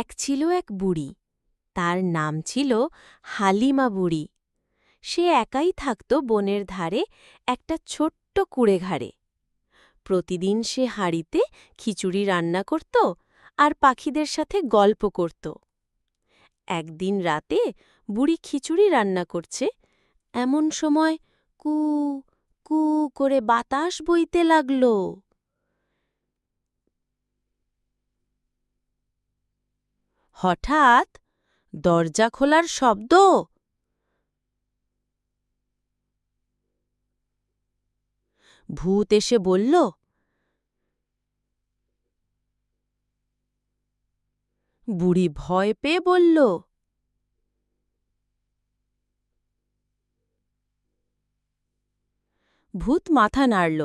এক ছিল এক বুড়ি, তার নাম ছিল হালিমা বুড়ি। সে একাই থাকত বনের ধারে একটা ছোট্ট কুঁড়েঘাড়ে। প্রতিদিন সে হাঁড়িতে খিচুড়ি রান্না করত আর পাখিদের সাথে গল্প করত। একদিন রাতে বুড়ি খিচুড়ি রান্না করছে, এমন সময় কু কু করে বাতাস বইতে লাগল। হঠাৎ দরজা খোলার শব্দ। ভূত এসে বলল, বুড়ি ভয় পেয়ে বলল, ভূত মাথা নাড়ল।